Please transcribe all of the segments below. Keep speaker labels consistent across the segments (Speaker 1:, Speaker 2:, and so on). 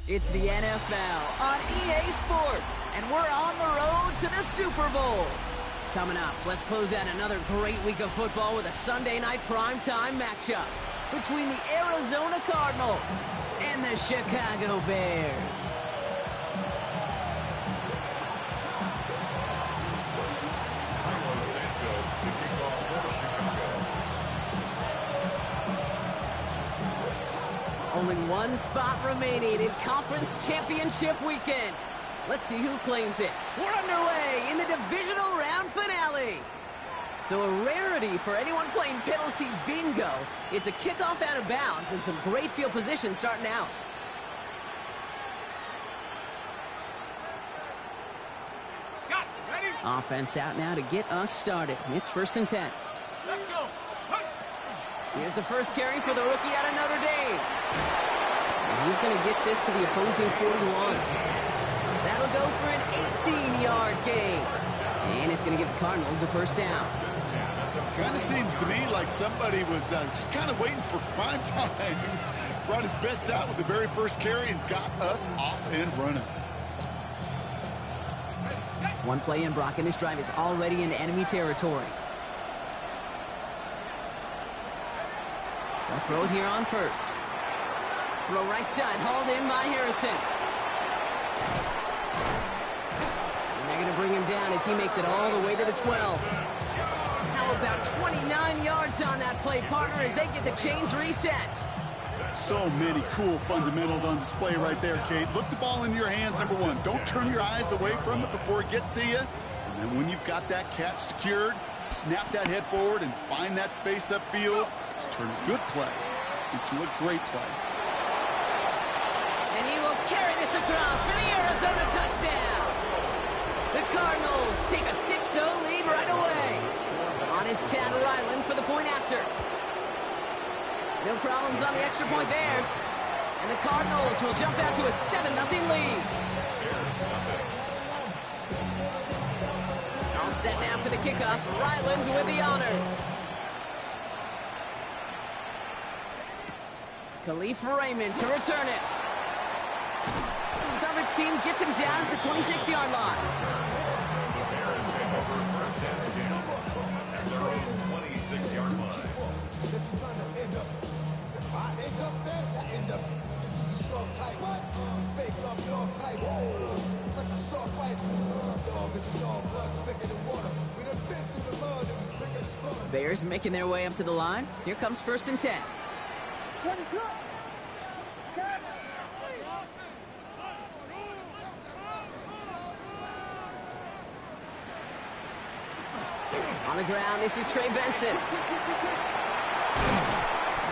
Speaker 1: It's the NFL on EA Sports, and we're on the road to the Super Bowl. Coming up, let's close out another great week of football with a Sunday night primetime matchup between the Arizona Cardinals and the Chicago Bears. Only one spot remaining in Conference Championship Weekend. Let's see who claims it. We're underway in the divisional round finale. So a rarity for anyone playing penalty bingo. It's a kickoff out of bounds and some great field position starting out. Offense out now to get us started. It's 1st and 10.
Speaker 2: Let's go.
Speaker 1: Here's the first carry for the rookie out of Notre Dame. And he's going to get this to the opposing 41. That'll go for an 18-yard gain. And it's going to give the Cardinals a first down.
Speaker 3: Kind of seems to me like somebody was just kind of waiting for prime time. Brought his best out with the very first carry and's got us off and running.
Speaker 1: One play in, Brock, and this drive is already into enemy territory. They'll throw it here on first. Throw right side, hauled in by Harrison. And they're going to bring him down as he makes it all the way to the 12. How about 29 yards on that play, partner, as they get the chains reset.
Speaker 3: So many cool fundamentals on display right there, Kate. Look the ball into your hands, number one. Don't turn your eyes away from it before it gets to you. And then when you've got that catch secured, snap that head forward and find that space upfield. Turn a good play into a great play.
Speaker 1: And he will carry this across for the Arizona touchdown. The Cardinals take a 6-0 lead right away. On is Chad Ryland for the point after. No problems on the extra point there. And the Cardinals will jump out to a 7-0 lead. All set now for the kickoff. Ryland with the honors. Khalif Raymond to return it. The coverage team gets him down at the 26-yard line. Bears making their way up to the line. Here comes 1st and 10. On the ground, this is Trey Benson.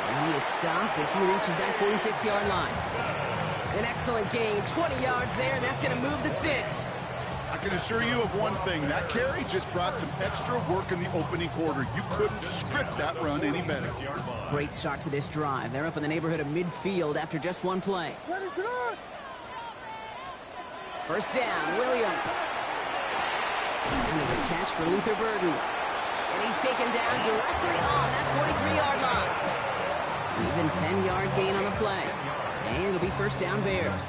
Speaker 1: And he is stopped as he reaches that 46-yard line. An excellent gain, 20 yards there, and that's going to move the sticks.
Speaker 3: I can assure you of one thing. That carry just brought some extra work in the opening quarter. You couldn't script that run any better.
Speaker 1: Great start to this drive. They're up in the neighborhood of midfield after just one play. First down, Williams. And there's a catch for Luther Burden. And he's taken down directly on that 43-yard line. An even 10-yard gain on the play. And it'll be first down Bears.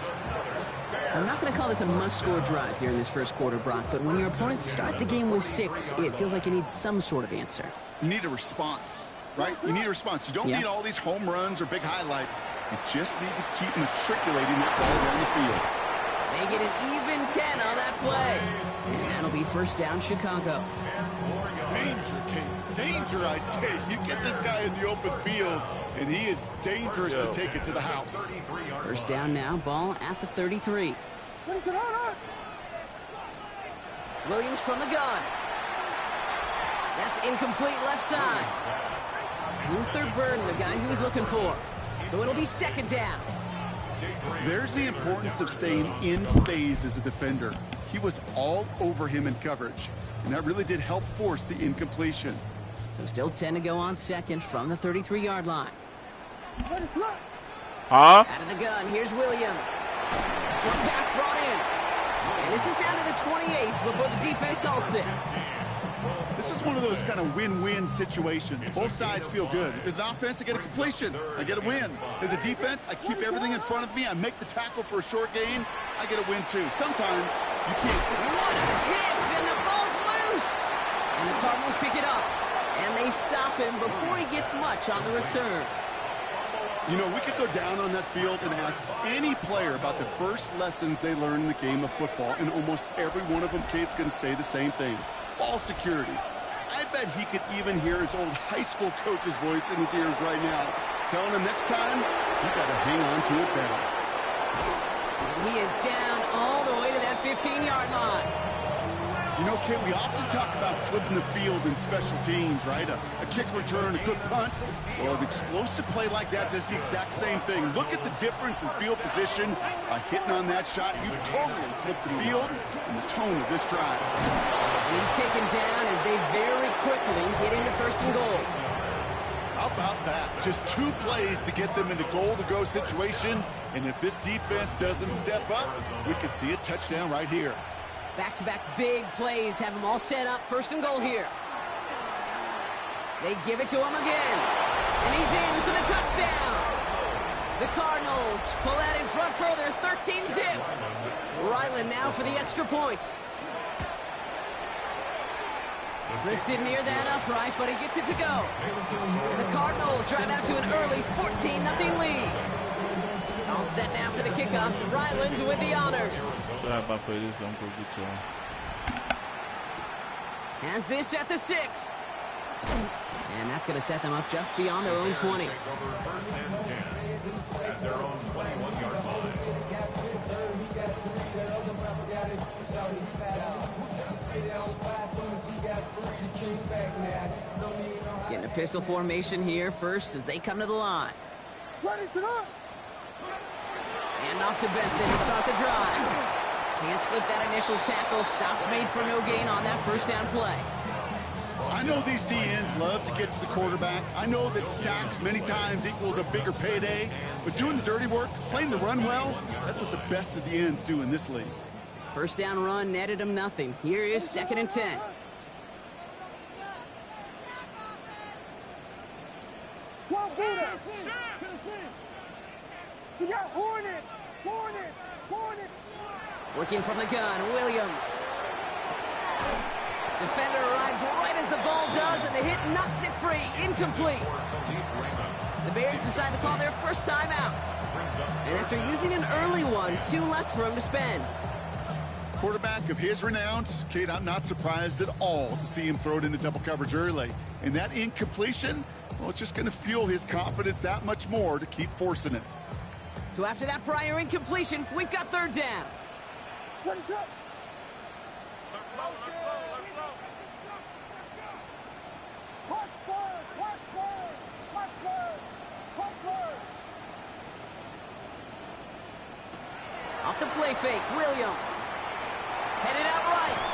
Speaker 1: I'm not going to call this a must-score drive here in this first quarter, Brock, but when your opponents start the game with 6, it feels like you need some sort of answer.
Speaker 3: You need a response, right? You need a response. You don't need all these home runs or big highlights. You just need to keep matriculating that ball down the field.
Speaker 1: They get an even 10 on that play. And that'll be first down Chicago.
Speaker 3: Danger, Kate. Danger, I say. You get this guy in the open field, and he is dangerous to take it to the house.
Speaker 1: First down now, ball at the 33. Williams from the gun. That's incomplete left side. Luther Burden, the guy he was looking for. So it'll be second down.
Speaker 3: There's the importance of staying in phase as a defender. He was all over him in coverage, and that really did help force the incompletion.
Speaker 1: So still 10 to go on second from the 33-yard line. Out of the gun, here's Williams. Short pass brought in. And this is down to the 28 before the defense halts it.
Speaker 3: This is one of those kind of win-win situations. Both sides feel good. As an offense, I get a completion. I get a win. As a defense, I keep everything in front of me. I make the tackle for a short gain. I get a win, too. Sometimes you can't.
Speaker 1: What a hit, and the ball's loose. And the Cardinals pick it up. And they stop him before he gets much on the return.
Speaker 3: You know, we could go down on that field and ask any player about the first lessons they learned in the game of football, and almost every one of them, Kate's going to say the same thing. Ball security. I bet he could even hear his old high school coach's voice in his ears right now, telling him next time, you got to hang on to it better.
Speaker 1: And he is down all the way to that 15-yard line.
Speaker 3: You know, Kate, we often talk about flipping the field in special teams, right? A kick return, a good punt. Well, an explosive play like that does the exact same thing. Look at the difference in field position. By hitting on that shot, you've totally flipped the field and the tone of this drive.
Speaker 1: And he's taken down as they very quickly get into first and goal.
Speaker 3: How about that? Just 2 plays to get them into goal-to-go situation. And if this defense doesn't step up, we could see a touchdown right here.
Speaker 1: Back-to-back big plays have them all set up. First and goal here. They give it to him again. And he's in for the touchdown. The Cardinals pull out in front further, 13-zip. Ryland now for the extra point. Drifted near that upright, but he gets it to go. And the Cardinals drive out to an early 14-0 lead. All set now for the kickoff. Ryland with the honors. Has this at the 6. And that's going to set them up just beyond their own 20.
Speaker 2: First and 10 at their own 21-yard line.
Speaker 1: Getting a pistol formation here first as they come to the line. And off to Benson to start the drive. Can't slip that initial tackle. Stops made for no gain on that first down play.
Speaker 3: I know these DNs love to get to the quarterback. I know that sacks many times equals a bigger payday. But doing the dirty work, playing the run well, that's what the best of the ends do in this league.
Speaker 1: First down run netted him nothing. Here is 2nd and 10.
Speaker 4: You got Hornets!
Speaker 1: Working from the gun, Williams. Defender arrives right as the ball does, and the hit knocks it free. Incomplete. The Bears decide to call their first time out. And after using an early one, 2 left for him to spend.
Speaker 3: Quarterback of his renown, Kate, I'm not surprised at all to see him throw it into double coverage early. And that incompletion, well, it's just going to fuel his confidence that much more to keep forcing it.
Speaker 1: So after that prior incompletion, we've got 3rd down.
Speaker 4: What's up?
Speaker 1: Off the play fake, Williams. Headed out right.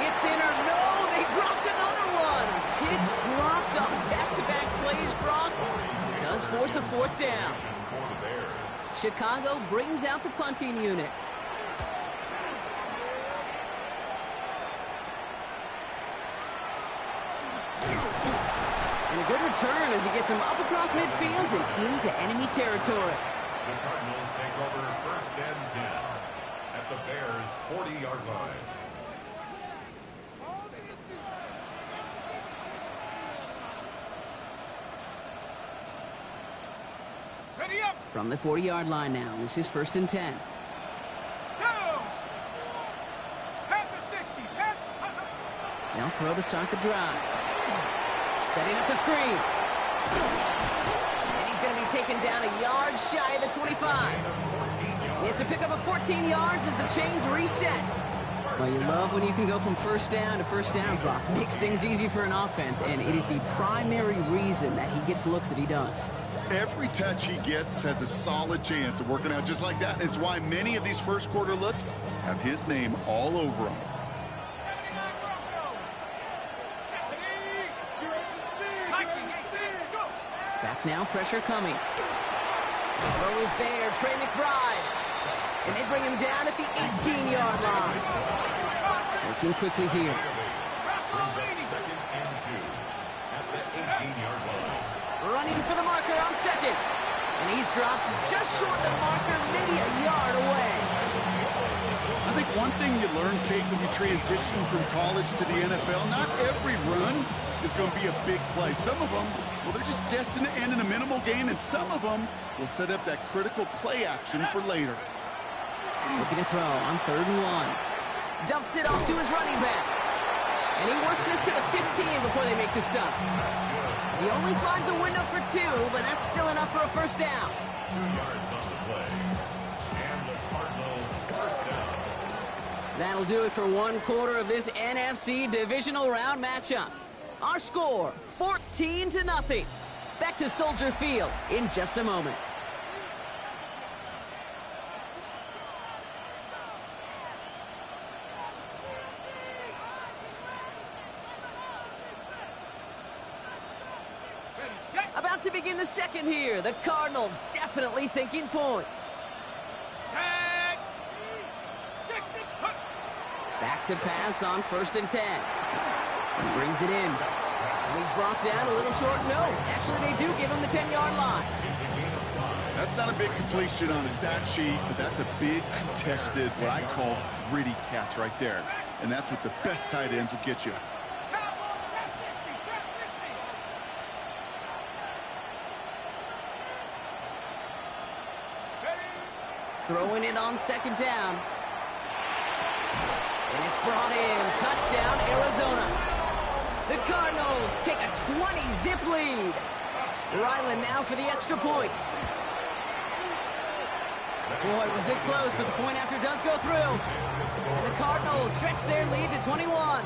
Speaker 1: It's in or no, they dropped another one. Pitch dropped on back-to-back plays, Brock. Does force a 4th down. Chicago brings out the punting unit. And a good return as he gets him up across midfield and into enemy territory.
Speaker 2: The Cardinals take over 1st and 10 at the Bears' 40-yard line.
Speaker 4: Ready up!
Speaker 1: From the 40-yard line now, this is 1st and 10.
Speaker 4: Go! Pass the 60. Pass.
Speaker 1: They'll throw to start the drive. Setting up the screen. And he's going to be taken down a yard shy of the 25. It's a pickup of 14 yards as the chains reset. Well, you love when you can go from first down to first down, Brock. Makes things easy for an offense, and it is the primary reason that he gets looks that he does.
Speaker 3: Every touch he gets has a solid chance of working out just like that. It's why many of these first quarter looks have his name all over them.
Speaker 1: Back now, pressure coming. Throw is there, Trey McBride. And they bring him down at the 18-yard line. Working quickly here. waiting for the marker on second. And he's dropped just short of the marker, maybe a yard away.
Speaker 3: I think one thing you learn, Kate, when you transition from college to the NFL, not every run is going to be a big play. Some of them, well, they're just destined to end in a minimal gain, and some of them will set up that critical play action for later.
Speaker 1: Looking to throw on 3rd and 1. Dumps it off to his running back. And he works this to the 15 before they make the stop. He only finds a window for 2, but that's still enough for a first down.
Speaker 2: 2 yards on the play. And the Cardinals first down.
Speaker 1: That'll do it for 1/4 of this NFC divisional round matchup. Our score, 14-0. Back to Soldier Field in just a moment. About to begin the second here. The Cardinals definitely thinking points.
Speaker 4: Set. 60.
Speaker 1: Back to pass on 1st and 10. He brings it in. And he's brought down a little short. No, actually they do give him the 10-yard line.
Speaker 3: That's not a big completion on a stat sheet, but that's a big contested, what I call gritty catch right there. And that's what the best tight ends will get you.
Speaker 1: Throwing it on 2nd down. And it's brought in. Touchdown, Arizona. The Cardinals take a 20-zip lead. Ryland now for the extra point. Boy, was it close, but the point after does go through. And the Cardinals stretch their lead to 21.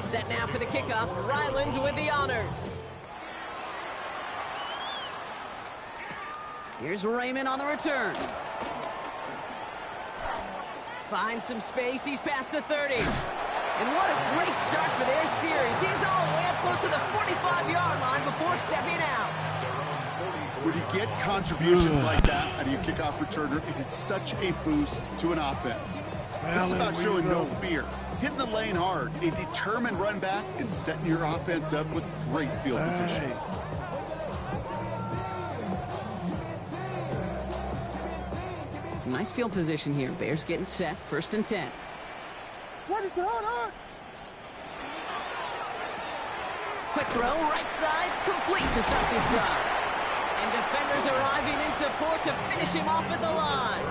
Speaker 1: Set now for the kickoff. Ryland with the honors. Here's Raymond on the return. Finds some space. He's past the 30. And what a great start for their series. He's all the way up close to the 45-yard line before stepping out.
Speaker 3: When you get contributions like that out of your kickoff returner, it is such a boost to an offense. This is about showing no fear, hitting the lane hard, a determined run back, and setting your offense up with great field position.
Speaker 1: Some nice field position here. Bears getting set. 1st and 10.
Speaker 4: What is on?
Speaker 1: Quick throw, right side, complete to start this drive. And defenders arriving in support to finish him off at the line.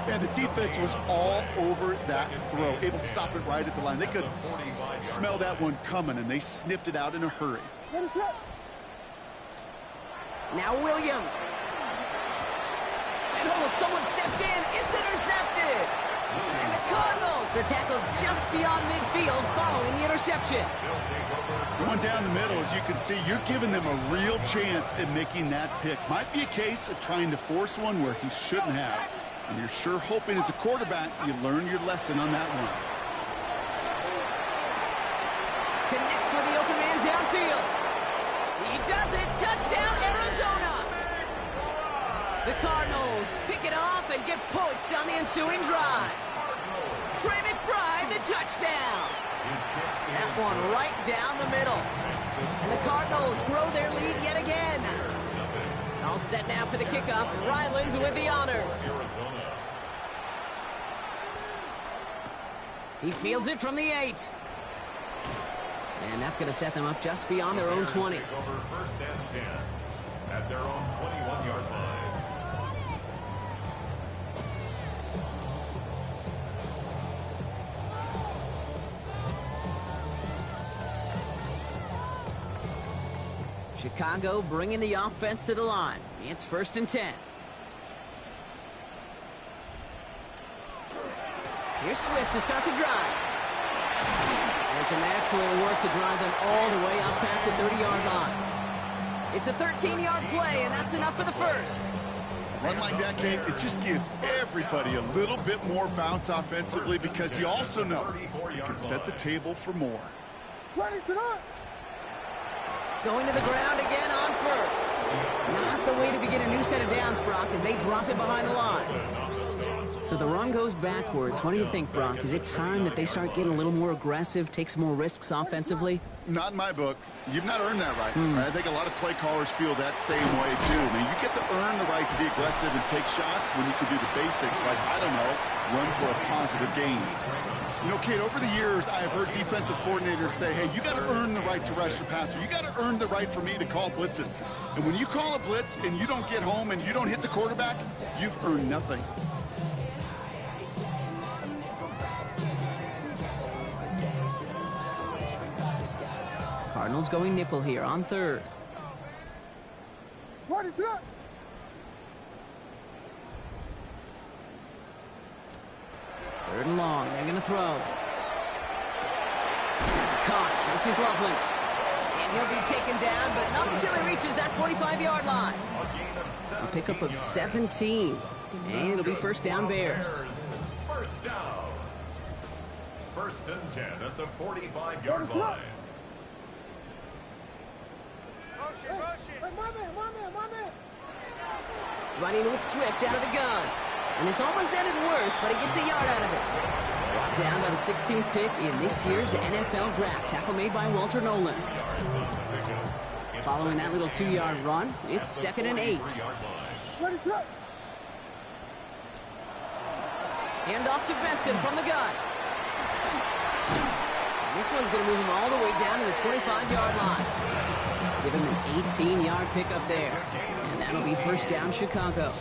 Speaker 3: And the defense was all over that throw, able to stop it right at the line. They could smell that one coming, and they sniffed it out in a hurry.
Speaker 4: What is that?
Speaker 1: Now Williams. And someone stepped in. It's intercepted. And the Cardinals are tackled just beyond midfield following the interception.
Speaker 3: Going down the middle, as you can see, you're giving them a real chance at making that pick. Might be a case of trying to force one where he shouldn't have. And you're sure hoping as a quarterback you learn your lesson on that one.
Speaker 1: Connects with the open man downfield. He does it. Touchdown, Arizona. The Cardinals pick it off and get points on the ensuing drive. Trey McBride, the touchdown. That one right down the middle. And the Cardinals grow their lead yet again. All set now for the kickoff. Ryland with the honors. He fields it from the 8. And that's going to set them up just beyond their own 20.
Speaker 2: Over 1st and 10 at their own 21-yard line.
Speaker 1: Chicago bringing the offense to the line. It's 1st and 10. Here's Swift to start the drive. And some excellent work to drive them all the way up past the 30-yard line. It's a 13-yard play, and that's enough for the first.
Speaker 3: A run like that, Kate, it just gives everybody a little bit more bounce offensively because you also know you can set the table for more.
Speaker 4: What is it on?
Speaker 1: Going to the ground again on first. Not the way to begin a new set of downs, Brock, as they drop it behind the line. So the run goes backwards. What do you think, Brock? Is it time that they start getting a little more aggressive, take some more risks offensively?
Speaker 3: Not in my book. You've not earned that right. I think a lot of play callers feel that same way, too. I mean, you get to earn the right to be aggressive and take shots when you can do the basics, like, I don't know, run for a positive gain. You know, Kate, over the years, I've heard defensive coordinators say, hey, you got to earn the right to rush your passer. You got to earn the right for me to call blitzes. And when you call a blitz and you don't get home and you don't hit the quarterback, you've earned nothing.
Speaker 1: Cardinals going nickel here on third.
Speaker 4: What is up?
Speaker 1: Third and long. They're going to throw. That's caught. This is Loveland. And he'll be taken down, but not until he reaches that 45-yard line. A pickup of 17. And it'll be first down, Bears.
Speaker 2: First down. First and 10 at the 45-yard line.
Speaker 4: Hey, my man.
Speaker 1: Running with Swift out of the gun. And this almost ended worse, but he gets a yard out of it. Brought down by the 16th pick in this year's NFL draft. Tackle made by Walter Nolan. Following that little 2-yard run, it's second and 8.
Speaker 4: What is up?
Speaker 1: Hand off to Benson from the gun. And this one's going to move him all the way down to the 25-yard line. Give him an 18-yard pickup there. And that'll be first down, Chicago.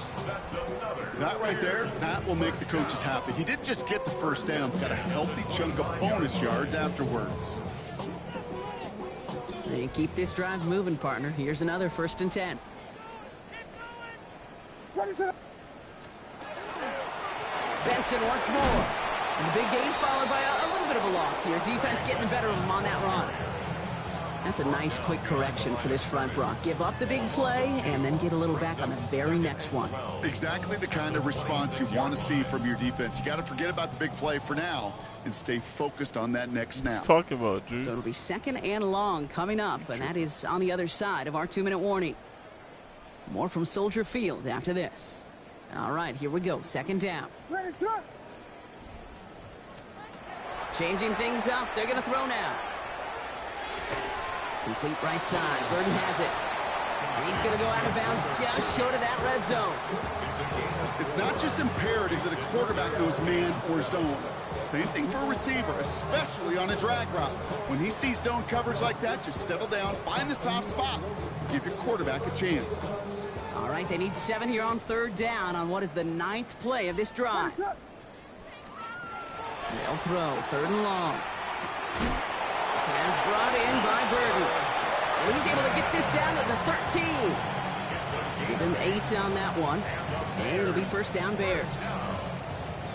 Speaker 3: That right there, that will make the coaches happy. He didn't just get the first down, got a healthy chunk of bonus yards afterwards.
Speaker 1: And keep this drive moving, partner. Here's another first and 10.
Speaker 4: What is up?
Speaker 1: Benson once more. And the big gain followed by a little bit of a loss here. Defense getting the better of him on that run. That's a nice quick correction for this front, Brock. Give up the big play and then get a little back on the very next one.
Speaker 3: Exactly the kind of response you want to see from your defense. You got to forget about the big play for now and stay focused on that next snap.
Speaker 5: Talking about, Drew.
Speaker 1: So it'll be second and long coming up, and that is on the other side of our 2-minute warning. More from Soldier Field after this. All right, here we go. Second down.
Speaker 4: What is up?
Speaker 1: Changing things up. They're going to throw now. Complete right side. Burden has it. And he's going to go out of bounds just short of that red zone.
Speaker 3: It's not just imperative that a quarterback knows man or zone. Same thing for a receiver, especially on a drag route. When he sees zone coverage like that, just settle down, find the soft spot, give your quarterback a chance.
Speaker 1: All right, they need 7 here on third down on what is the 9th play of this drive.
Speaker 4: What is up?
Speaker 1: They'll throw. Third and long. Pass brought in by Burden. And he's able to get this down to the 13. Give him 8 on that one. And it'll be first down, Bears.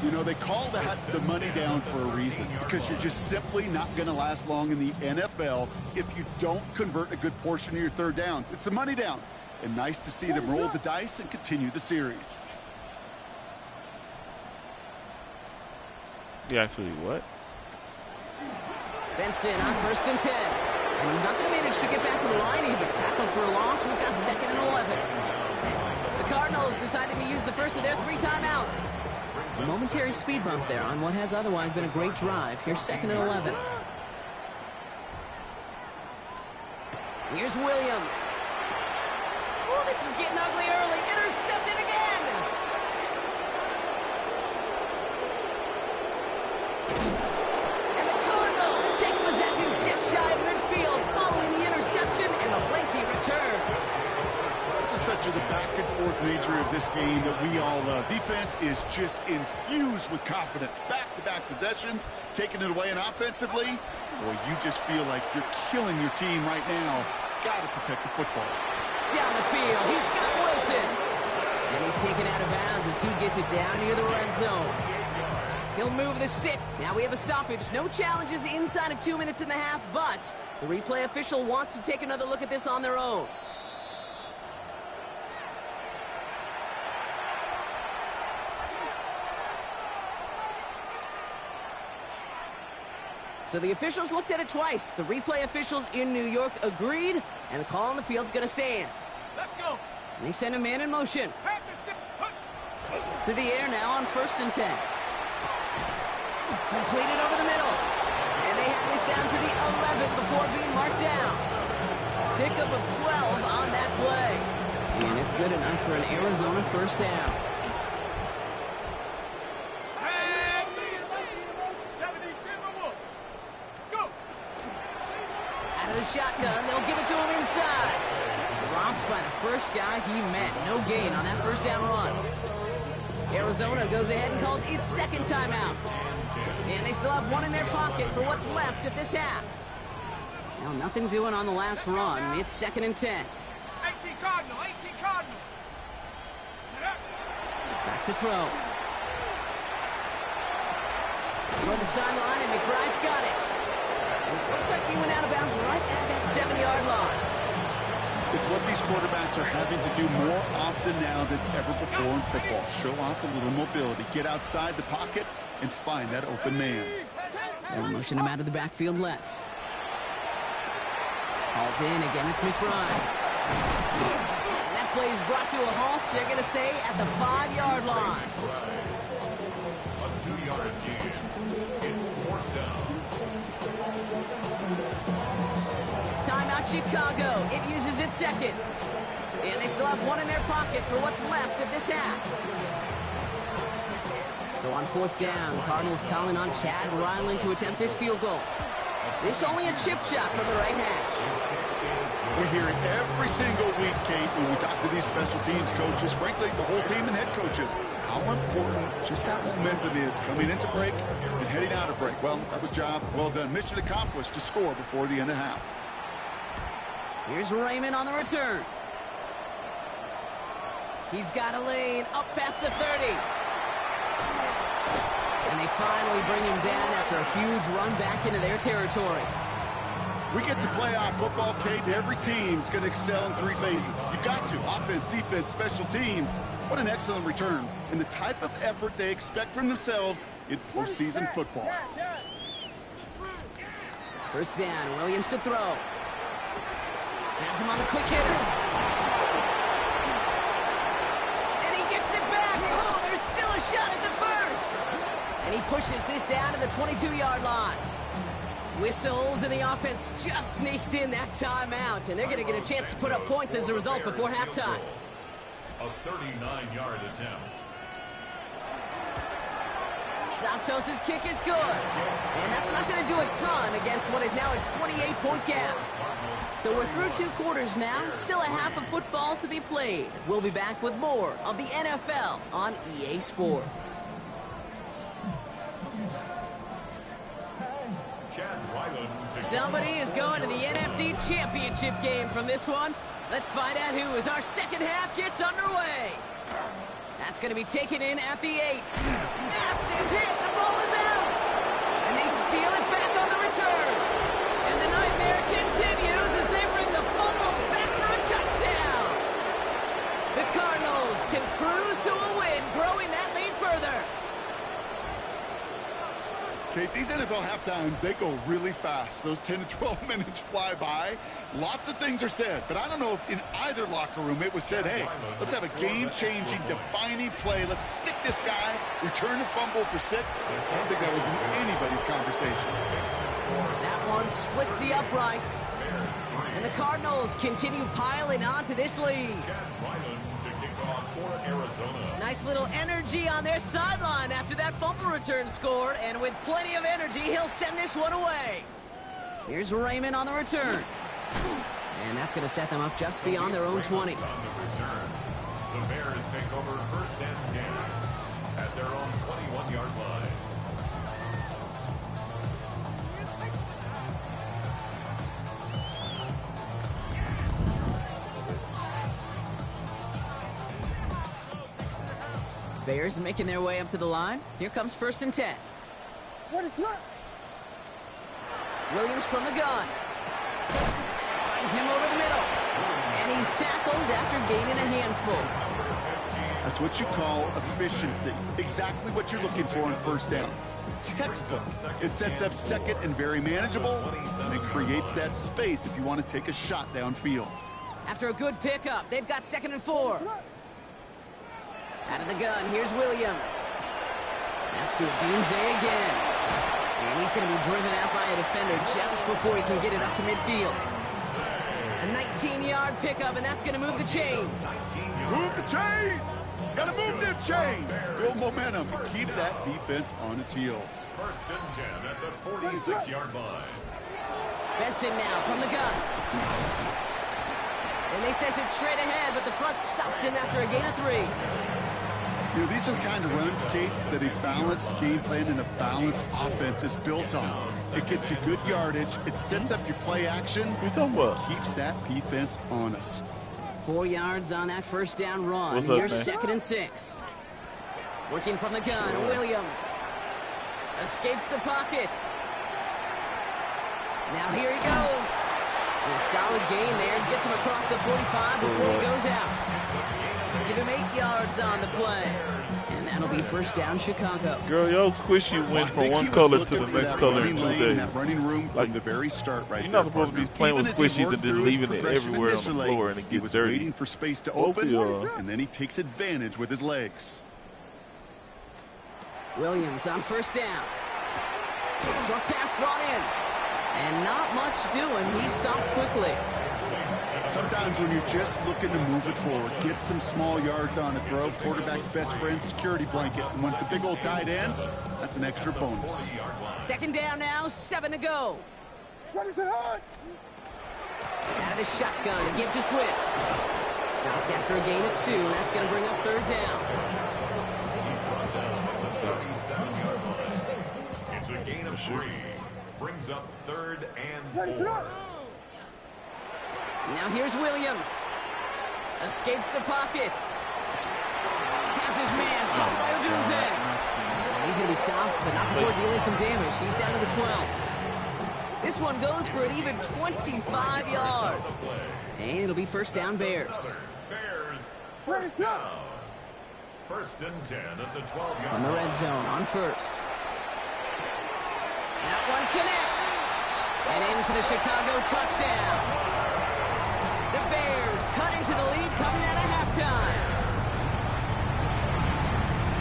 Speaker 3: You know, they call that the money down for a reason, because you're just simply not going to last long in the NFL if you don't convert a good portion of your third downs. It's the money down. And nice to see them roll the dice and continue the series.
Speaker 5: You actually what?
Speaker 1: Benson on first and 10. And he's not going to manage to get back to the line even. Tackled for a loss. We've got second and 11. The Cardinals deciding to use the first of their 3 timeouts. A momentary speed bump there on what has otherwise been a great drive. Here's second and 11. Here's Williams. Oh, this is getting ugly early. Intercepted again. And the Cardinals take possession just shy of midfield following the interception and a lengthy return.
Speaker 3: This is such a the back-and-forth nature of this game that we all love. Defense is just infused with confidence. Back-to-back possessions, taking it away, and offensively, boy, you just feel like you're killing your team right now. Got to protect the football.
Speaker 1: Down the field, he's got Wilson. And he's taken out of bounds as he gets it down near the red zone. He'll move the stick. Now we have a stoppage. No challenges inside of 2 minutes and a half, but the replay official wants to take another look at this on their own. So the officials looked at it twice. The replay officials in New York agreed, and the call on the field's going to stand.
Speaker 4: Let's go.
Speaker 1: And they send a man in motion. To the air now on 1st and 10. Completed over the middle. And they have this down to the 11 before being marked down. Pickup of 12 on that play. And it's good enough for an Arizona first down. Out of the shotgun, they'll give it to him inside. Dropped by the first guy he met. No gain on that first down run. Arizona goes ahead and calls its second timeout. And they still have one in their pocket for what's left of this half. Now, nothing doing on the last run. It's 2nd and 10.
Speaker 4: 18 Cardinal, 18 Cardinal.
Speaker 1: Back to throw. Toward the sideline, and McBride's got it. And it looks like he went out of bounds right at that 7-yard line.
Speaker 3: It's what these quarterbacks are having to do more often now than ever before in football. Show off a little mobility. Get outside the pocket and find that open man.
Speaker 1: They'll motion him out of the backfield left. Hauled in. Again, it's McBride. And that play is brought to a halt, they're going to say, at the 5-yard line.
Speaker 2: A 2-yard gain. It's 4th down.
Speaker 1: Timeout Chicago. It uses its second. And they still have one in their pocket for what's left of this half. So on 4th down, Cardinals calling on Chad Ryland to attempt this field goal. This only a chip shot from the right hash.
Speaker 3: We're hearing every single week, Kate, when we talk to these special teams coaches, frankly, the whole team and head coaches, how important just that momentum is coming into break and heading out of break. Well, that was job well done. Mission accomplished to score before the end of half.
Speaker 1: Here's Raymond on the return. He's got a lane up past the 30. And they finally bring him down after a huge run back into their territory.
Speaker 3: We get to playoff football, Kate, and every team's going to excel in 3 phases. You've got to. Offense, defense, special teams. What an excellent return. And the type of effort they expect from themselves in postseason football.
Speaker 1: First down, Williams to throw. Has him on the quick hitter. And he gets it back. Oh, there's still a shot at the first. And he pushes this down to the 22-yard line. Whistles, and the offense just sneaks in that timeout. And they're going to get a chance to put up points as a result before halftime.
Speaker 2: A 39-yard attempt.
Speaker 1: Santos' kick is good. And that's not going to do a ton against what is now a 28-point gap. So we're through 2 quarters now. Still a half of football to be played. We'll be back with more of the NFL on EA Sports. Somebody is going to the NFC Championship game from this one. Let's find out who as our second half gets underway. That's going to be taken in at the 8. Massive hit. The ball is out. And they steal it back on the return. And the nightmare continues as they bring the fumble back for a touchdown. The Cardinals can cruise to a win, growing that lead further.
Speaker 3: Kate, these NFL halftimes, they go really fast. Those 10 to 12 minutes fly by. Lots of things are said, but I don't know if in either locker room it was said, hey, let's have a game-changing, defining play. Let's stick this guy, return the fumble for 6. I don't think that was in anybody's conversation.
Speaker 1: That one splits the uprights. And the Cardinals continue piling onto this lead. Nice little energy on their sideline after that fumble return scored, and with plenty of energy, he'll send this one away. Here's Raymond on the return. And that's going to set them up just beyond their own 20.
Speaker 2: The Bears take over 1st and 10 at their own 21-yard line.
Speaker 1: Bears making their way up to the line. Here comes 1st and 10.
Speaker 4: What is that?
Speaker 1: Williams from the gun. Finds him over the middle. And he's tackled after gaining a handful.
Speaker 3: That's It's what you call efficiency. Exactly what you're looking for on first down. Textbook. It sets up second and very manageable, and it creates that space if you want to take a shot downfield.
Speaker 1: After a good pickup, they've got 2nd and 4. Out of the gun, here's Williams. That's to Dunze again. And he's going to be driven out by a defender just before he can get it up to midfield. A 19-yard pickup, and that's going to move the chains.
Speaker 3: Move the chains! Got to move them chains! Build momentum and keep that defense on its heels.
Speaker 2: 1st and 10 at the 46-yard line.
Speaker 1: Benson now from the gun. And they sent it straight ahead, but the front stops him after a gain of 3.
Speaker 3: You know, these are the kind of runs, Kate, that a balanced game plan and a balanced offense is built on. It gets you good yardage. It sets up your play action. Keeps that defense honest.
Speaker 1: 4 yards on that first down run.
Speaker 5: What's up,
Speaker 1: Here's
Speaker 5: man?
Speaker 1: 2nd and 6. Working from the gun, Williams. Escapes the pocket. Now here he goes. A solid gain there. Gets him across the 45 before he goes out. Give him 8 yards on the play. And that'll be 1st down, Chicago.
Speaker 5: Girl, y'all squishy went from one color to the next color in 2 days.
Speaker 3: That running room
Speaker 5: Like,
Speaker 3: from the very start right
Speaker 5: you're
Speaker 3: there,
Speaker 5: not supposed to be
Speaker 3: partner.
Speaker 5: playing with
Speaker 3: Even as he
Speaker 5: squishies
Speaker 3: worked
Speaker 5: and then
Speaker 3: through his
Speaker 5: leaving it
Speaker 3: progression
Speaker 5: everywhere on the
Speaker 3: initially,
Speaker 5: floor and it
Speaker 3: he
Speaker 5: gets
Speaker 3: was
Speaker 5: dirty.
Speaker 3: waiting for space to open,
Speaker 5: yeah.
Speaker 3: and then he takes advantage with his legs.
Speaker 1: Williams on 1st down. Short pass brought in. And not much doing. He stopped quickly.
Speaker 3: Sometimes when you're just looking to move it forward, get some small yards on a throw, quarterback's best friend, security blanket. And when it's a big old tight end, that's an extra bonus.
Speaker 1: 2nd down now, 7 to go.
Speaker 4: What is it on?
Speaker 1: Out of the shotgun, a give to Swift. Stopped after a gain of 2. That's going to bring up 3rd down.
Speaker 2: It's a gain of 3. Brings up 3rd and 4.
Speaker 4: What is it on?
Speaker 1: Now here's Williams. Escapes the pocket. Has his man, caught by Odunze. He's going to be stopped, but not before dealing some damage. He's down to the 12. This one goes for an even 25 yards. And it'll be 1st down, Bears.
Speaker 2: Bears.
Speaker 4: Where is
Speaker 2: 1st down. 1st and 10 at the 12-yard
Speaker 1: On the
Speaker 2: line.
Speaker 1: red zone, on 1st. That one connects. And in for the Chicago touchdown. The Bears cut into the lead coming out of halftime.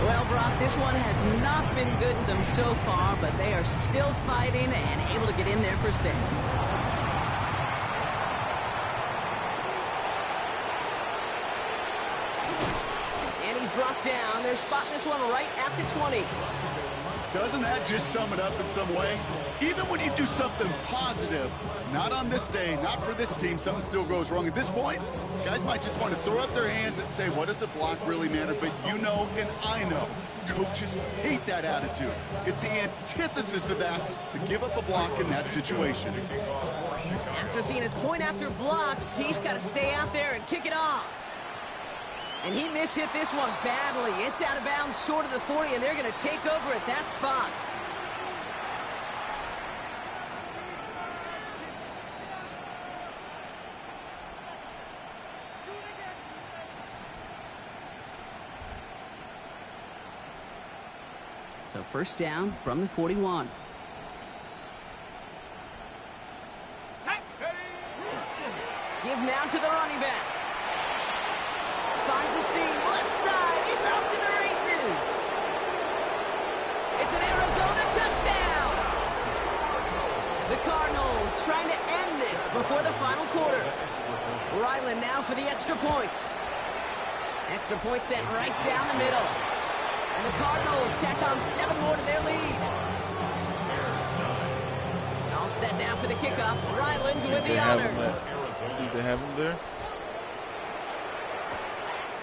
Speaker 1: Well, Brock, this one has not been good to them so far, but they are still fighting and able to get in there for 6. And he's brought down. They're spotting this one right at the 20.
Speaker 3: Doesn't that just sum it up in some way? Even when you do something positive, not on this day, not for this team, something still goes wrong. At this point, guys might just want to throw up their hands and say, what does a block really matter? But you know and I know, coaches hate that attitude. It's the antithesis of that, to give up a block in that situation.
Speaker 1: After seeing his point after blocked, he's got to stay out there and kick it off. And he mishit this one badly. It's out of bounds short of the 40, and they're going to take over at that spot. So 1st down from the 41. Give now to the running back. Finds a seam, left side, he's off to the races. It's an Arizona touchdown. The Cardinals trying to end this before the final quarter. Ryland now for the extra point. Extra point sent right down the middle. And the Cardinals tack on 7 more to their lead. All set now for the kickoff. Ryland with the honors.
Speaker 5: Did they have him there?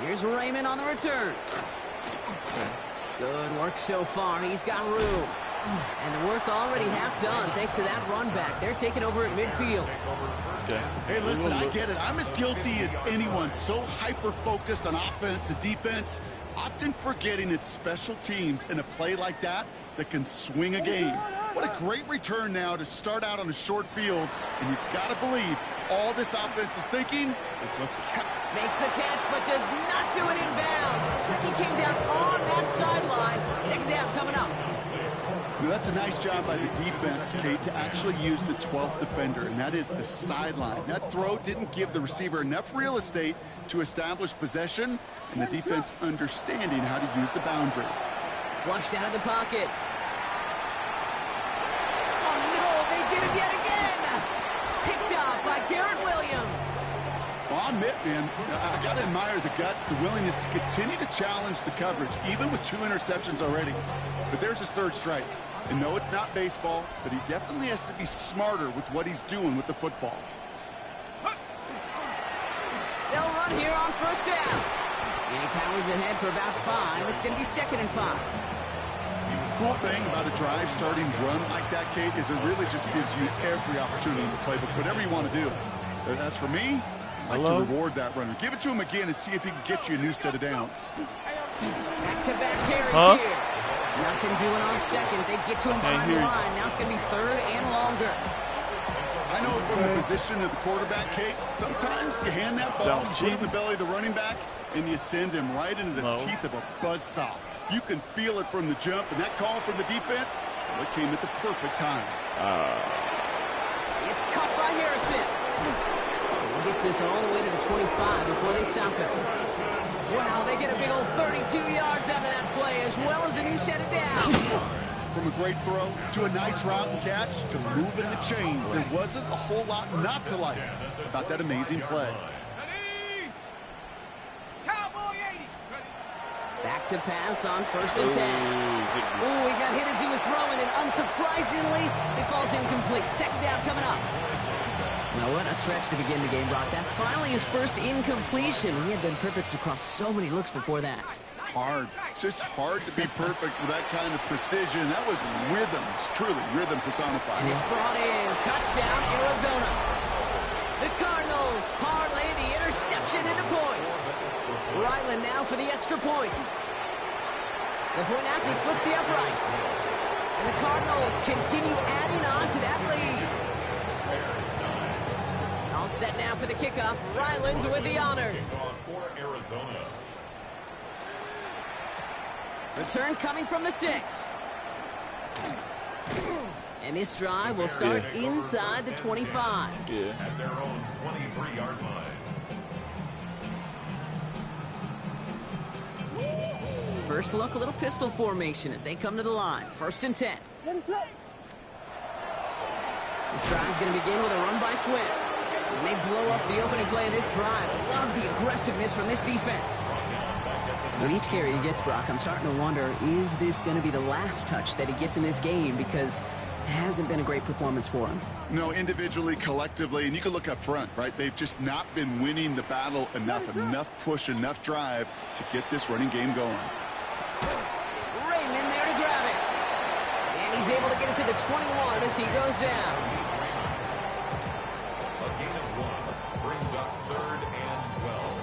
Speaker 1: Here's Raymond on the return. Good work so far. He's got room. And the work already half done thanks to that run back. They're taking over at midfield.
Speaker 5: Okay.
Speaker 3: Hey, listen, I get it. I'm as guilty as anyone. So hyper-focused on offense and defense, often forgetting it's special teams in a play like that that can swing a game. What a great return now to start out on a short field. And you've got to believe all this offense is thinking is let's catch.
Speaker 1: Makes the catch, but does not do it in bounds. Looks like he came down on that sideline. Second down coming up.
Speaker 3: Now, that's a nice job by the defense, Kate, to actually use the 12th defender, and that is the sideline. That throw didn't give the receiver enough real estate to establish possession, and the defense understanding how to use the boundary.
Speaker 1: Flushed out of the pocket. Oh, no, they did it yet again. Picked up by Garrett Williams.
Speaker 3: Well, I'll admit, man, I got to admire the guts, the willingness to continue to challenge the coverage, even with 2 interceptions already. But there's his 3rd strike. And no, it's not baseball, but he definitely has to be smarter with what he's doing with the football.
Speaker 1: They'll run here on 1st down. And he powers ahead for about 5. It's going to be 2nd and 5.
Speaker 3: The cool thing about a drive starting run like that, Kate, is it really just gives you every opportunity in the playbook, whatever you want to do. But as for me, I like to reward that runner. Give it to him again and see if he can get you a new set of downs.
Speaker 1: Back-to-back carries here. Nothing doing on 2nd. They get to him behind the line. Now it's going to be 3rd and longer.
Speaker 3: I know from the position of the quarterback, Kate, sometimes you hand that ball, put it in the belly of the running back, and you send him right into the teeth of a buzzsaw. You can feel it from the jump, and that call from the defense, well, it came at the perfect time.
Speaker 1: It's cut by Harrison. He gets this all the way to the 25 before they stop him. Wow, they get a big old 32 yards out of that play, as well as a new set of downs.
Speaker 3: From a great throw to a nice route and catch to moving the chains, there wasn't a whole lot not to like about that amazing play.
Speaker 4: Cowboy 80.
Speaker 1: Back to pass on 1st and 10. Oh, he got hit as he was throwing, and unsurprisingly, it falls incomplete. 2nd down coming up. Now, what a stretch to begin the game, Brock. That finally his first incompletion. He had been perfect across so many looks before that.
Speaker 3: Hard. It's just hard to be perfect with that kind of precision. That was rhythm. It's truly rhythm personified.
Speaker 1: And it's brought in. Touchdown, Arizona. The Cardinals parlay the interception into points. Ryland now for the extra point. The point after splits the uprights. And the Cardinals continue adding on to that lead. All set now for the kickoff. Ryland with the honors. Return coming from the 6. And this drive will start inside the 25.
Speaker 2: At their own 23-yard line.
Speaker 1: First look, a little pistol formation as they come to the line. 1st and 10. This drive's going to begin with a run by Swift. And they blow up the opening play of this drive. Love the aggressiveness from this defense. With each carry he gets, Brock, I'm starting to wonder, is this going to be the last touch that he gets in this game? Because it hasn't been a great performance for him.
Speaker 3: No, individually, collectively, and you can look up front, right? They've just not been winning the battle enough push, enough drive to get this running game going.
Speaker 1: Raymond there to grab it. And he's able to get it to the 21 as he goes down.
Speaker 2: A gain of 1 brings up 3rd and 12.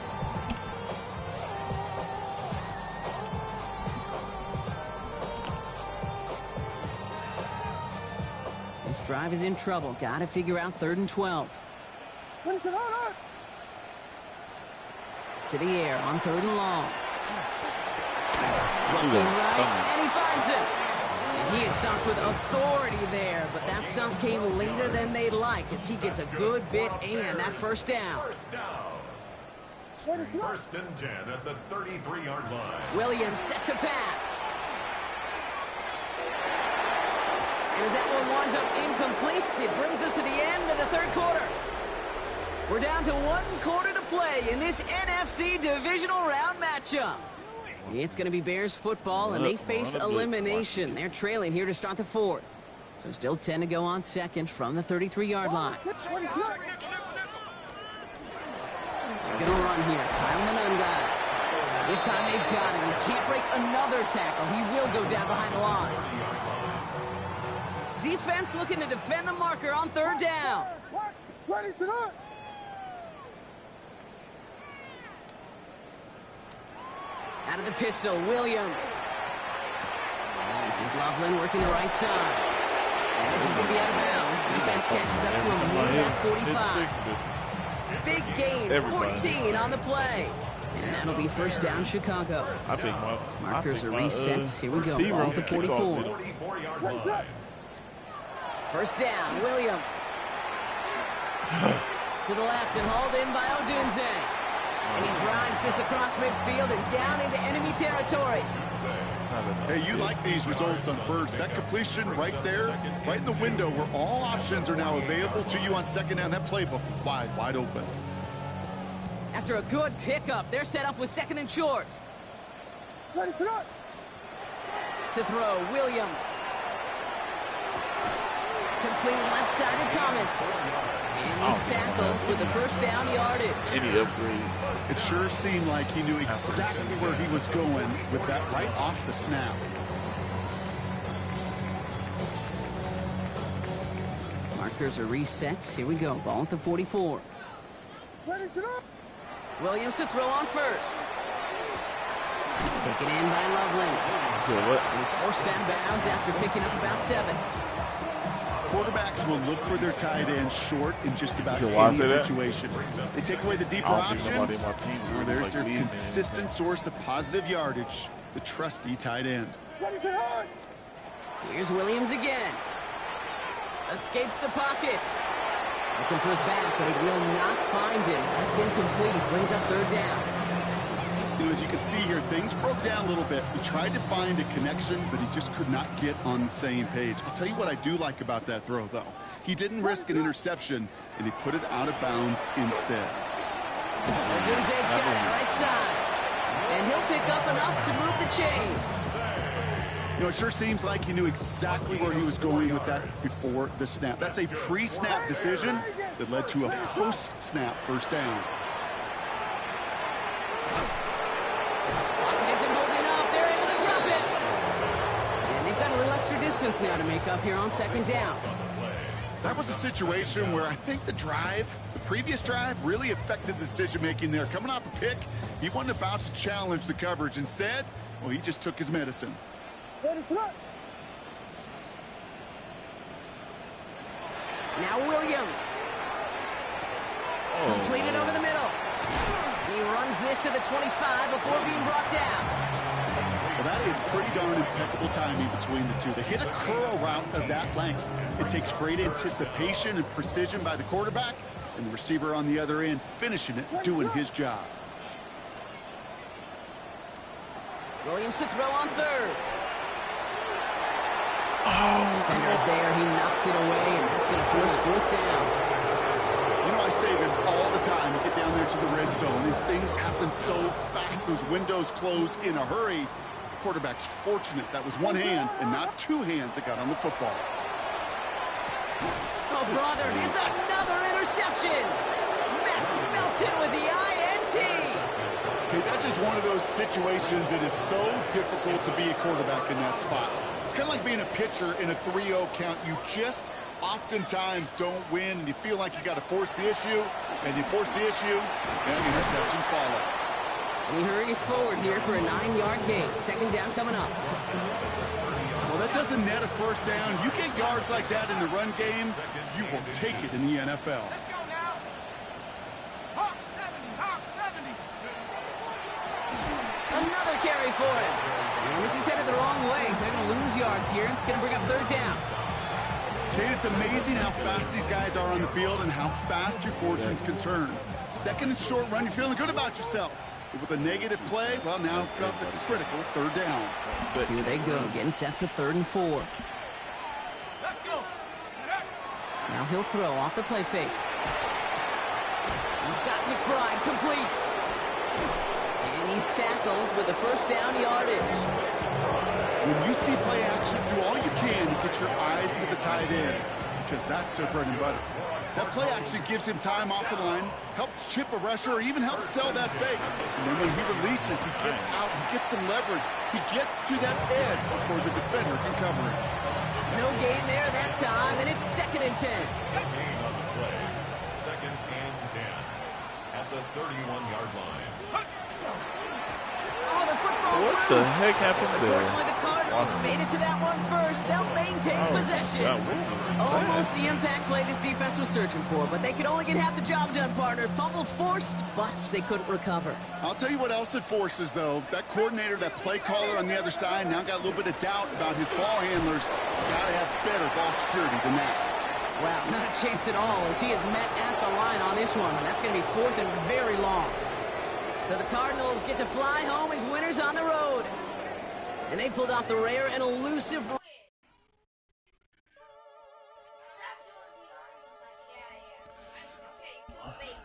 Speaker 1: This drive is in trouble. Got to figure out 3rd and 12. To the air on 3rd and long. Looking right, and he finds him. And he is stopped with authority there, but that stop came later than they'd like as he gets a good bit and that 1st down.
Speaker 2: 1st and 10 at the 33-yard line.
Speaker 1: Williams set to pass. And as that one winds up incomplete, it brings us to the end of the 3rd quarter. We're down to 1 quarter to play in this NFC divisional round matchup. It's going to be Bears football, and they face elimination. They're trailing here to start the 4th. So still 10 to go on 2nd from the 33-yard line. They're going to run here. Kyle Manunga. This time they've got him. He can't break another tackle. He will go down behind the line. Defense looking to defend the marker on 3rd down. Out of the pistol, Williams. This is Loveland working the right side. And this is going to be out of bounds. Defense catches up to him near that 45. Big gain, 14 on the play. And that'll be first down, Chicago. Markers are reset. Here we go. Ball at the 44.
Speaker 2: 44-yard line.
Speaker 1: First down, Williams. To the left and hauled in by Odunze. And he drives this across midfield and down into enemy territory.
Speaker 3: Hey, you like these results on first. That completion right there, right in the window where all options are now available to you on second down. That playbook wide open.
Speaker 1: After a good pickup, they're set up with second and short.
Speaker 4: Ready to go.
Speaker 1: To throw, Williams. Complete left side to Thomas. And he's tackled with the first down yardage.
Speaker 5: Any upgrade?
Speaker 3: It sure seemed like he knew exactly where he was going with that right off the snap.
Speaker 1: Markers are reset. Here we go. Ball at the 44.
Speaker 4: Ready to go.
Speaker 1: Williams to throw on first. Taken in by Loveland. And he's forced out of bounds after picking up about 7.
Speaker 3: Quarterbacks will look for their tight end short in just about any situation. They take away the deeper options, or there's their consistent source of positive yardage, the trusty tight end.
Speaker 4: Ready to go.
Speaker 1: Here's Williams again. Escapes the pocket. Looking for his back, but he will not find him. That's incomplete. Brings up third down.
Speaker 3: You know, as you can see here, things broke down a little bit. He tried to find a connection, but he just could not get on the same page. I'll tell you what I do like about that throw, though. He didn't risk an interception, and he put it out of bounds instead.
Speaker 1: Odunze's got it right side. And he'll pick up enough to move the chains.
Speaker 3: You know, it sure seems like he knew exactly where he was going with that before the snap. That's a pre-snap decision that led to a post-snap first down.
Speaker 1: Pocket isn't holding up. They're able to drop it. And they've got a little extra distance now to make up here on second down.
Speaker 3: That was a situation where I think the previous drive, really affected the decision-making there. Coming off a pick, he wasn't about to challenge the coverage. Instead, well, he just took his medicine.
Speaker 4: Ready to go.
Speaker 1: Now Williams. Completed over the middle. And he runs this to the 25 before being brought down.
Speaker 3: Well, that is pretty darn impeccable timing between the two. To hit a curl route of that length, it takes great anticipation and precision by the quarterback, and the receiver on the other end finishing it, doing his job.
Speaker 1: Williams to throw on third. Defender is there. He knocks it away, and that's going to force fourth down.
Speaker 3: You know, I say this all the time. You get down there to the red zone, and things happen so fast. Those windows close in a hurry. The quarterback's fortunate that was one hand and not two hands that got on the football.
Speaker 1: Oh, brother, it's another interception. Max Melton with the INT.
Speaker 3: Okay, that's just one of those situations that is so difficult to be a quarterback in that spot. It's kind of like being a pitcher in a 3-0 count. You just oftentimes don't win, and you feel like you got to force the issue, and you force the issue, and interceptions follow.
Speaker 1: And he hurries forward here for a 9-yard gain. Second down coming up.
Speaker 3: Well, that doesn't net a first down. You get yards like that in the run game, you will take it in the NFL.
Speaker 4: Let's go now. Hawk 70, Hawk 70.
Speaker 1: Another carry for him. And this is headed the wrong way. They're going to lose yards here. It's going to bring up third down.
Speaker 3: Kate, it's amazing how fast these guys are on the field and how fast your fortunes can turn. Second and short run, you're feeling good about yourself. But with a negative play, well, now comes a critical third down.
Speaker 1: Here they go, getting set for 3rd and 4.
Speaker 4: Let's go.
Speaker 1: Now he'll throw off the play fake. He's got McBride complete. And he's tackled with the first down yardage.
Speaker 3: When you see play action, do all you can to get your eyes to the tight end, because that's their bread and butter. That play action gives him time off the line, helps chip a rusher, or even helps sell that fake. And then when he releases, he gets out, he gets some leverage. He gets to that edge before the defender can cover it.
Speaker 1: No gain there that time, and it's 2nd and 10.
Speaker 2: Gain on the play. 2nd and 10 at the 31-yard line.
Speaker 1: Oh, the football
Speaker 5: What the
Speaker 1: loose.
Speaker 5: heck happened there?
Speaker 1: Unfortunately, the Cardinals made it to that one first. They'll maintain possession. Almost the impact play this defense was searching for, but they could only get half the job done, partner. Fumble forced, but they couldn't recover.
Speaker 3: I'll tell you what else it forces, though. That coordinator, that play caller on the other side, now got a little bit of doubt about his ball handlers. Got to have better ball security than that.
Speaker 1: Wow, not a chance at all as he is met at the line on this one. And that's going to be 4th and very long. So the Cardinals get to fly home as winners on the road. And they pulled off the rare and elusive...
Speaker 6: Okay,